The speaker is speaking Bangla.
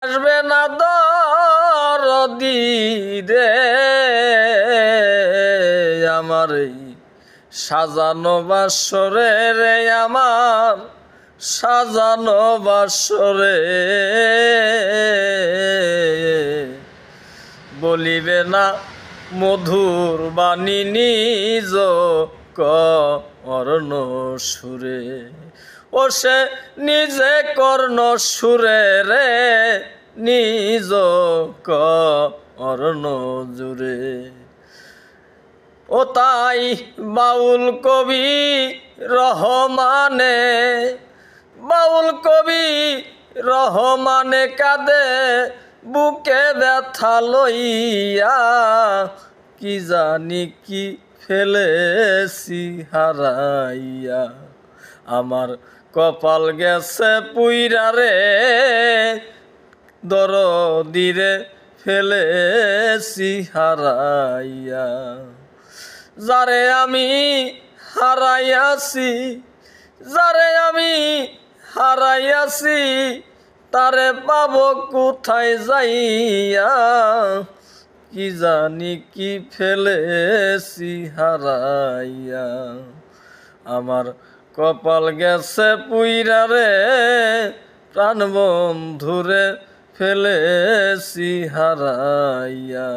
আসবে না দরদি রে আমার এই সাজানো বাসরে রে আমার সাজানো বাসরে বলিবে না মধুর বাণী নিজ কর্ণ সুরে ও সে নিজে কর্ণ সুরে রে নিজ কর্ণ জুড়ে ও তাই বাউল কবি রহমানে কাঁদে বুকে ব্যথা লইয়া কি জানি কি ফেলেছি হারাইয়া আমার কপাল গেছে পুইরা রে দরদিরে ফেলেছি হারাইয়া যারে আমি হারাইয়াছি তারে পাবো কোথায় যাইয়া কি জানি কি ফেলেছি হারাইয়া আমার কপাল গেছে পুইরা রে প্রাণ বন্ধুরে ফেলেছি হারাইয়া।